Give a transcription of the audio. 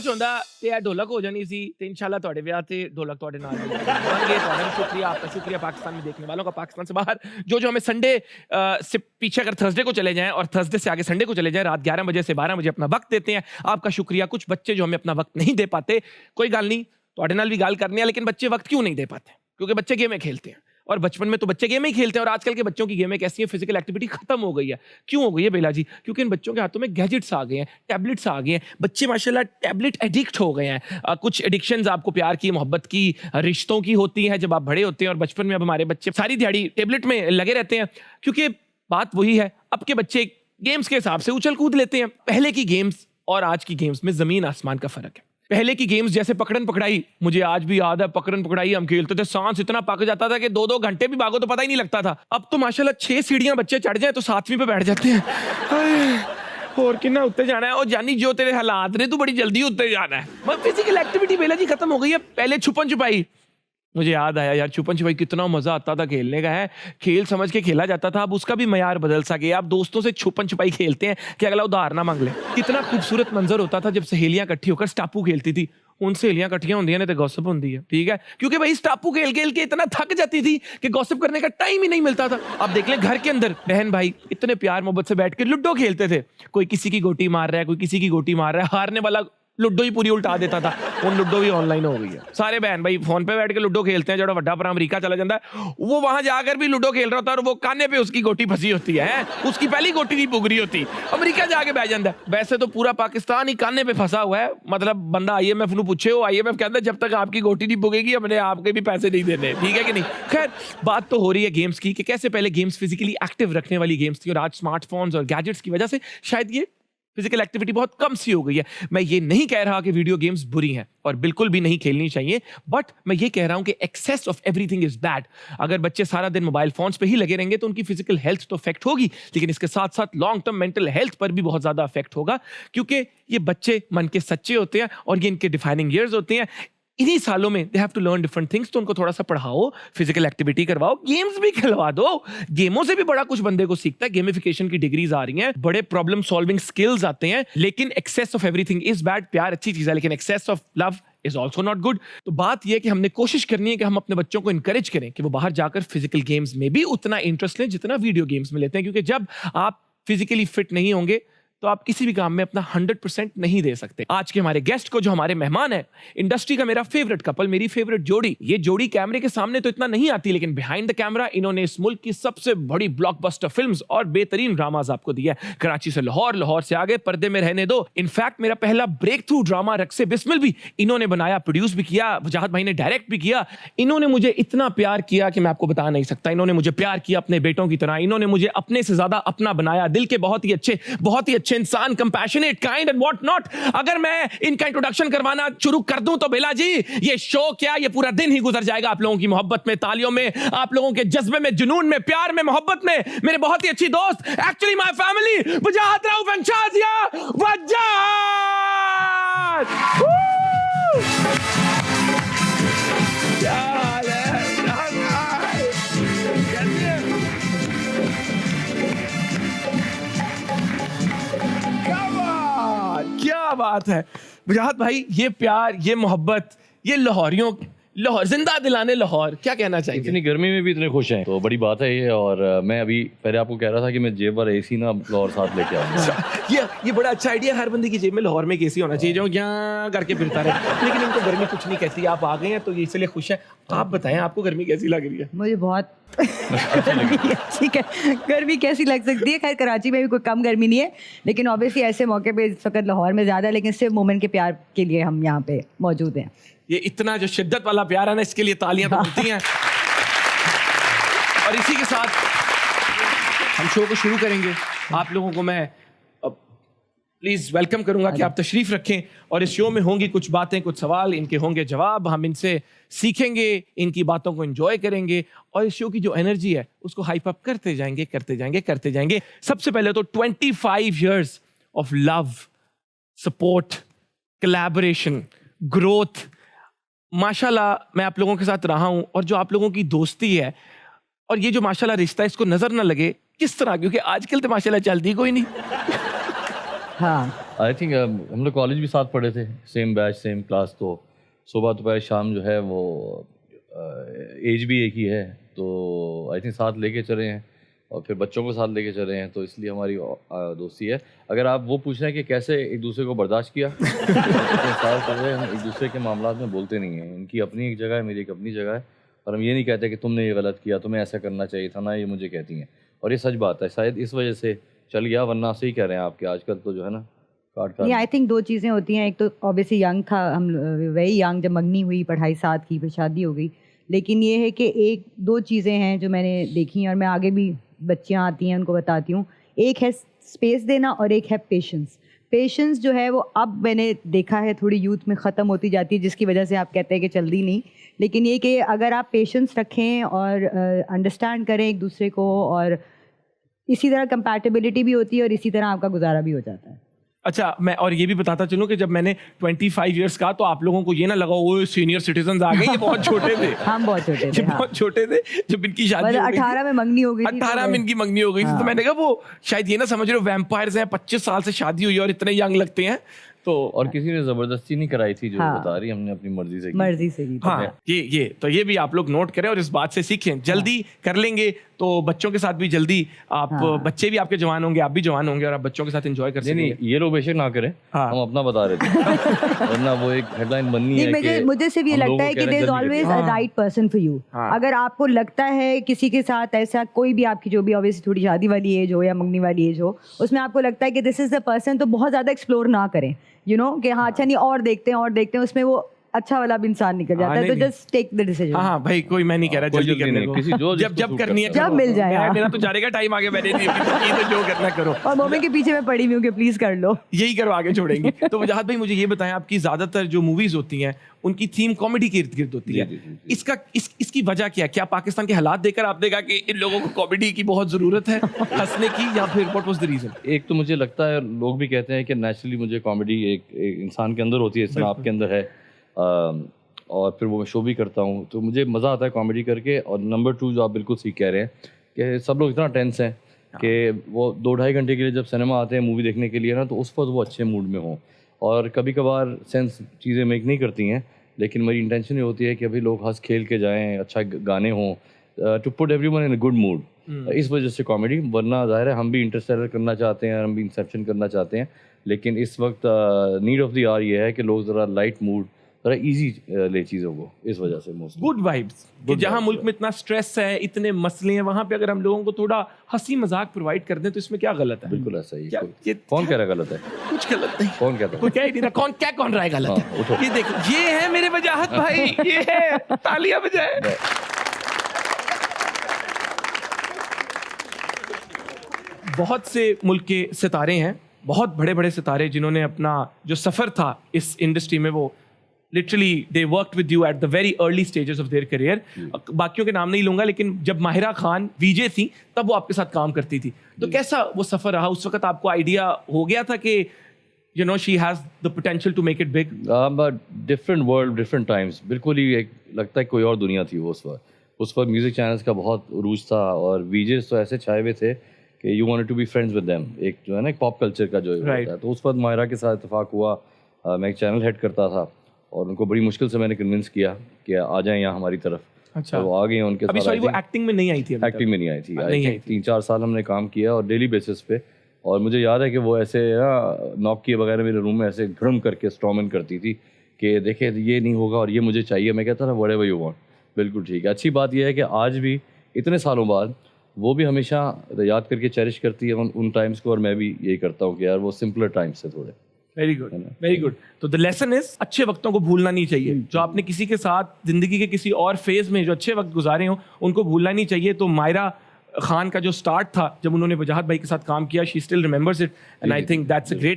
ਕੁਝ ਹੁੰਦਾ ਤੇ ਇਹ ਢੋਲਕ ਹੋ ਜਾਣੀ ਸੀ ਤੇ इंशाल्लाह ਤੁਹਾਡੇ ਵਿਆਹ ਤੇ ढोलक ਤੁਹਾਡੇ ਨਾਲ होंगे। ਤੁਹਾਡਾ शुक्रिया, आपका शुक्रिया पाकिस्तान में देखने वालों का। पाकिस्तान से बाहर जो हमें संडे से पीछे अगर थर्सडे को चले जाएं और थर्सडे से आगे संडे को चले जाएं, रात 11 बजे से 12 बजे अपना वक्त देते हैं, आपका शुक्रिया। कुछ बच्चे जो हमें अपना वक्त नहीं दे पाते, कोई गल नहीं, ਤੁਹਾਡੇ ਨਾਲ भी गल करनी है, लेकिन बच्चे वक्त क्यों नहीं दे पाते? क्योंकि बच्चे गेमें खेलते हैं और बचपन में तो बच्चे गेमें ही खेलते हैं और आजकल के बच्चों की गेमें कैसी हैं, फिजिकल एक्टिविटी खत्म हो गई है। क्यों हो गई है बेला जी? क्योंकि इन बच्चों के हाथों में गैजेट्स आ गए हैं, टैबलेट्स आ गए हैं, बच्चे माशाल्लाह टैबलेट एडिक्ट हो गए हैं। कुछ एडिक्शंस आपको प्यार की, मोहब्बत की, रिश्तों की होती हैं जब आप बड़े होते हैं, और बचपन में अब हमारे बच्चे सारी दिहाड़ी टैबलेट में लगे रहते हैं। क्योंकि बात वही है, अब के बच्चे गेम्स के हिसाब से उछल कूद लेते हैं। पहले की गेम्स और आज की गेम्स में जमीन आसमान का फर्क है। पहले की गेम्स जैसे पकड़न पकड़ाई, मुझे आज भी याद है, पकड़न पकड़ाई हम खेलते थे, सांस इतना पक जाता था कि 2-2 घंटे भी भागो तो पता ही नहीं लगता था। अब तो माशाल्लाह 6 सीढ़ियां बच्चे चढ़ जाए तो 7वीं पे बैठ जाते हैं। और कितना उत्ते जाना है, और जानी जो तेरे हालात ने तू बड़ी जल्दी उत्ते जाना है। फिजिकल एक्टिविटी बेला जी खत्म हो गई है। पहले छुपन छुपाई, मुझे याद आया यार, छुपन छुपाई कितना मजा आता था खेलने का, है खेल समझ के खेला जाता था। अब उसका भी मयार बदल सा गया। आप दोस्तों से छुपन छुपाई खेलते हैं कि अगला उधार ना मांग ले। कितना खूबसूरत मंजर होता था जब सहेलियां इकट्ठी होकर स्टापू खेलती थी। उन सहेलियां इकट्ठियां होंगी ने तो गॉसिप होती है, ठीक है, क्योंकि भाई स्टापू खेल खेल के इतना थक जाती थी कि गॉसिप करने का टाइम ही नहीं मिलता था। अब देख ले, घर के अंदर बहन भाई इतने प्यार मोहब्बत से बैठ के लूडो खेलते थे। कोई किसी की गोटी मार रहा है, कोई किसी की गोटी मार रहा है, हारने वाला लुडो ही पूरी उल्टा देता था। वो लुडो भी ऑनलाइन हो गई है। सारे बहन भाई फोन पे बैठ के लुडो खेलते हैं। जो बड़ा भरा अमेरिका चला जाता है, वो वहां जाकर भी लुडो खेल रहा होता है और वो काने पे उसकी गोटी फंसी होती है, उसकी पहली गोटी नहीं पुग रही होती, अमेरिका जाके बैठ जाता है। वैसे तो पूरा पाकिस्तान ही काने पे फंसा हुआ है। मतलब बंदा IMF नु पूछे हो, IMF कहता है जब तक आपकी गोटी नहीं पुगेगी हमने आपके भी पैसे नहीं देने, ठीक है कि नहीं। खैर, बात तो हो रही है गेम्स की, कि कैसे पहले गेम्स फिजिकली एक्टिव रखने वाली गेम्स थी और आज स्मार्टफोन्स और गैजेट्स की वजह से शायद ये फिजिकल एक्टिविटी बहुत कम सी हो गई है। मैं ये नहीं कह रहा कि वीडियो गेम्स बुरी हैं और बिल्कुल भी नहीं खेलनी चाहिए, बट मैं ये कह रहा हूं कि excess of everything is bad. अगर बच्चे सारा दिन मोबाइल फोन्स पे ही लगे रहेंगे तो उनकी फिजिकल हेल्थ तो अफेक्ट होगी, लेकिन इसके साथ साथ लॉन्ग टर्म मेंटल हेल्थ पर भी बहुत ज्यादा अफेक्ट होगा, क्योंकि ये बच्चे मन के सच्चे होते हैं और ये इनके डिफाइनिंग ईयर्स होते हैं। इन्हीं सालों में they have to learn different things, तो उनको थोड़ा सा पढ़ाओ, फिजिकल एक्टिविटी करवाओ, गेम्स भी खिलवा दो। गेमों से भी बड़ा कुछ बंदे को सीखता है। गेमिफिकेशन की डिग्रीज आ रही हैं, बड़े प्रॉब्लम सॉल्विंग स्किल्स आते हैं, लेकिन excess of everything is bad. प्यार अच्छी चीज है, लेकिन excess of love is also not good. तो बात यह है कि हमने कोशिश करनी है कि हम अपने बच्चों को इंकरेज करें कि वो बाहर जाकर फिजिकल गेम्स में भी उतना इंटरेस्ट लें जितना वीडियो गेम्स में लेते हैं, क्योंकि जब आप फिजिकली फिट नहीं होंगे तो आप किसी भी काम में अपना 100% नहीं दे सकते। आज के हमारे गेस्ट को, जो हमारे मेहमान है, इंडस्ट्री का मेरा फेवरेट कपल, मेरी फेवरेट जोड़ी। ये जोड़ी कैमरे के सामने तो इतना नहीं आती, लेकिन बिहाइंड द कैमरा इन्होंने इस मुल्क की सबसे बड़ी ब्लॉकबस्टर फिल्म्स और बेहतरीन ड्रामाज आपको दिया है। कराची से लाहौर, लाहौर से आगे, पर्दे में रहने दो। इनफैक्ट मेरा पहला ब्रेक थ्रू ड्रामा रक्से बिस्मिल भी इन्होंने बनाया, प्रोड्यूस भी किया, वजाहत भाई ने डायरेक्ट भी किया। इन्होंने मुझे इतना प्यार किया कि मैं आपको बता नहीं सकता। इन्होंने मुझे प्यार किया अपने बेटों की तरह। इन्होंने मुझे अपने से ज्यादा अपना बनाया। दिल के बहुत ही अच्छे इंसान, compassionate, kind and what not. अगर मैं इनका इंट्रोडक्शन करवाना शुरू कर दूं तो बेला जी, ये शो क्या, ये पूरा दिन ही गुजर जाएगा आप लोगों की मोहब्बत में, तालियों में, आप लोगों के जज्बे में, जुनून में, प्यार में, मोहब्बत में। मेरे बहुत ही अच्छी दोस्त, actually my family, Wajahat Rauf and Shazia वजाहत। क्या हाल है? क्या बात है वजाहत भाई, ये प्यार, ये मोहब्बत, ये लाहौरियों, लाहौर जिंदा दिलाने लाहौर, क्या कहना चाहिए? इतनी गर्मी में भी इतने खुश हैं, तो बड़ी बात है ये। और मैं अभी पहले आपको कह रहा था कि मैं जेब और AC ना लाहौर साथ लेके आऊंगा। ये बड़ा अच्छा आइडिया। हर बंदे की जेब में लाहौर में एक AC होना चाहिए जो यहाँ करके फिरता रहे। लेकिन इनको गर्मी कुछ नहीं कहती। आप आ गए हैं तो ये इसलिए खुश है। आप बताएं, आपको गर्मी कैसी लग रही है? मुझे बहुत ठीक है, गर्मी कैसी लग सकती है? खैर, कराची में भी कोई कम गर्मी नहीं है, लेकिन ऑब्वियसली ऐसे मौके पे इस वक्त लाहौर में ज़्यादा है, लेकिन सिर्फ मोमेंट के प्यार के लिए हम यहाँ पे मौजूद हैं। ये इतना जो शिद्दत वाला प्यार है ना, इसके लिए तालियां तो बनती हैं। और इसी के साथ हम शो को शुरू करेंगे। आप लोगों को मैं प्लीज वेलकम करूंगा कि आप तशरीफ रखें, और इस शो में होंगी कुछ बातें, कुछ सवाल, इनके होंगे जवाब, हम इनसे सीखेंगे, इनकी बातों को एंजॉय करेंगे, और इस शो की जो एनर्जी है उसको हाइप अप करते जाएंगे। सबसे पहले तो 25 years of love, support, collaboration, growth, माशाल्लाह मैं आप लोगों के साथ रहा हूं, और जो आप लोगों की दोस्ती है और ये जो माशाल्लाह रिश्ता है, इसको नजर ना लगे किस तरह, क्योंकि आजकल तो माशाल्लाह चलती कोई नहीं। हाँ, आई थिंक हम लोग कॉलेज भी साथ पढ़े थे, सेम बैच सेम क्लास, तो सुबह दोपहर शाम जो है वो एज भी एक ही है, तो आई थिंक साथ लेके चले हैं और फिर बच्चों को साथ लेके चले हैं, तो इसलिए हमारी दोस्ती है। अगर आप वो पूछ रहे हैं कि कैसे एक दूसरे को बर्दाश्त किया, तो इतने साल कर रहे हैं, हम एक दूसरे के मामला में बोलते नहीं हैं। इनकी अपनी एक जगह है, मेरी एक अपनी जगह है, और हम ये नहीं कहते कि तुमने ये गलत किया, तुम्हें ऐसा करना चाहिए था ना, ये मुझे कहती हैं। और ये सच बात है, शायद इस वजह से चल गया, वरना सही कह रहे हैं आपके आजकल तो जो है ना काट आई थिंक दो चीज़ें होती हैं। एक तो ऑब्वियसली यंग था, हम वेरी यंग, जब मंगनी हुई, पढ़ाई साथ की, फिर शादी हो गई। लेकिन ये है कि एक दो चीज़ें हैं जो मैंने देखी हैं और मैं आगे भी बच्चियाँ आती हैं उनको बताती हूँ। एक है स्पेस देना और एक है पेशेंस। पेशेंस जो है वो अब मैंने देखा है थोड़ी यूथ में ख़त्म होती जाती है, जिसकी वजह से आप कहते हैं कि जल्दी नहीं। लेकिन ये कि अगर आप पेशेंस रखें और अंडरस्टैंड करें एक दूसरे को, और इसी तरह कंपैटिबिलिटी भी होती है और इसी तरह आपका गुजारा भी हो जाता है। अच्छा, मैं और ये भी बताता चलूं कि जब मैंने 25 इयर्स का, तो आप लोगों को ये ना लगा वो सीनियर सिटीजन आ गए, ये बहुत छोटे थे। हम बहुत छोटे थे, बहुत छोटे थे जब इनकी शादी हो गई। 18 में मंगनी हो गई थी, 18 में इनकी मंगनी हो गई थी, तो मैंने कहा वो शायद ये ना समझ रहे हो वैम्पायर्स हैं, 25 साल से शादी हुई और इतने यंग लगते हैं। तो और किसी ने जबरदस्ती नहीं कराई थी, जो बता रही, हमने अपनी मर्जी से की। मर्जी से की। हाँ, ये भी आप लोग नोट करें और इस बात से सीखें। जल्दी कर लेंगे तो बच्चों के साथ भी जल्दी आप, बच्चे भी आपके जवान होंगे, आप भी जवान होंगे और आप बच्चों के साथ एंजॉय कर सकेंगे। नहीं, ये लोग बेशक ना करें, हम अपना बता रहे थे, वरना वो एक हेडलाइन बननी है कि मुझे सिर्फ ये लगता है कि there is always a right person for you. अगर आपको लगता है किसी के साथ ऐसा, कोई भी आपकी जो भी ऑब्वियसली थोड़ी शादी वाली एज हो या मंगनी वाली एज हो, उसमें आपको लगता है कि दिस इज द पर्सन, तो बहुत ज्यादा एक्सप्लोर ना करें, यू नो, कि हाँ अच्छा नहीं और देखते हैं, उसमें वो अच्छा वाला भी इंसान निकल जाता है। तो जस्ट टेक द डिसीजन। हाँ भाई, कोई मैं नहीं कह रहा जल्दी करने को, जब करनी है जब मिल जाए। मेरा तो जाने का टाइम आगे, मैंने नहीं की, तो जो करना करो। और मोमेंट के पीछे मैं पड़ी हुई हूँ कि प्लीज कर लो, यही करो, आगे छोड़ेंगे। तो वजाहत भाई, मुझे ये बताएं, आपकी ज्यादातर जो मूवीज होती हैं उनकी थीम कॉमेडी के इर्द गिर्द होती है। इसकी वजह क्या है? क्या पाकिस्तान के हालात देखकर आपने देखा कि इन लोगों को कॉमेडी की बहुत जरूरत है हंसने की, या फिर व्हाट वाज द रीजन? एक तो मुझे लगता है, लोग भी कहते हैं कि नेचुरली मुझे कॉमेडी एक इंसान के अंदर होती है, इस तरह आपके अंदर है, और फिर वो मैं शो भी करता हूँ, तो मुझे मज़ा आता है कॉमेडी करके। और नंबर 2, जो आप बिल्कुल ठीक कह रहे हैं कि सब लोग इतना टेंस हैं कि वो 2-2.5 घंटे के लिए जब सिनेमा आते हैं मूवी देखने के लिए ना, तो उस वक्त वो अच्छे मूड में हों। और कभी कभार सेंस चीज़ें मेक नहीं करती हैं, लेकिन मेरी इंटेंशन ये होती है कि अभी लोग हंस खेल के जाएँ, अच्छा गाने हों, to put everyone in a good mood. इस वजह से कॉमेडी, वरना ज़ाहिर है हम भी इंटरस्टेलर करना चाहते हैं, हम भी इंसेप्शन करना चाहते हैं, लेकिन इस वक्त नीड ऑफ द आवर ये है कि लोग ज़रा लाइट मूड, थोड़ा इजी ले चीज़ों को, इस वजह से मोस्टली गुड वाइब्स। कि जहां मुल्क में इतना स्ट्रेस है, इतने मसले हैं, वहां पे अगर हम लोगों को थोड़ा हंसी मजाक प्रोवाइड कर दें तो इसमें क्या गलत है? बिल्कुल ऐसा ही। ये कौन कह रहा है गलत है? कुछ गलत नहीं। कौन कहता है? कोई कह ही नहीं रहा। कौन रहा है गलत है? ये देखो, ये है मेरे वजाहत भाई, ये है, तालियां बजाए। बहुत से मुल्क के सितारे हैं, बहुत बड़े बड़े सितारे, जिन्होंने अपना जो सफ़र था इस इंडस्ट्री में, वो literally they worked with you at the very early stages of their career. बाकियों के नाम नहीं लूंगा, लेकिन जब माहिरा खान वीजे थी तब वो आपके साथ काम करती थी, तो कैसा वो सफ़र रहा? उस वक्त आपको आइडिया हो गया था कि you know she has the potential to make it big? Different world, different times, बिल्कुल ही एक लगता है कोई और दुनिया थी वो उस वक्त म्यूज़िक चैनल्स का बहुत उरूज था, और वीजेस तो ऐसे छाए हुए थे कि you wanted to be friends with them, एक जो है ना एक पॉप कल्चर का जो होता है। तो उस वक्त माहिरा के साथ इत्तेफाक हुआ, मैं एक चैनल हेड करता था, और उनको बड़ी मुश्किल से मैंने कन्विंस किया कि आ जाएं यहाँ हमारी तरफ। अच्छा, तो वो आ गई हैं उनके साथ। अभी सॉरी, वो एक्टिंग में नहीं आई थी? एक्टिंग में नहीं आई थी। 3-4 साल हमने काम किया और डेली बेसिस पे, और मुझे याद है कि वो ऐसे नॉक किए वगैरह मेरे रूम में ऐसे घड़म करके स्टॉर्मन करती थी कि देखे ये नहीं होगा और ये मुझे चाहिए। मैं कहता था व्हाटएवर यू वांट। बिल्कुल ठीक है। अच्छी बात यह है कि आज भी इतने सालों बाद वो भी हमेशा याद करके चेरिश करती है उन टाइम्स को, और मैं भी यही करता हूँ कि यार वो सिंपलर टाइम्स से थोड़े। Very good, very good. तो द लेसन इज, अच्छे वक्तों को भूलना नहीं चाहिए। जो आपने किसी के साथ जिंदगी के किसी और फेज में जो अच्छे वक्त गुजारे हो, उनको भूलना नहीं चाहिए। तो माहिरा खान का जो स्टार्ट था जब उन्होंने वजाहत भाई के साथ काम किया, she still remembers it, and I think that's a great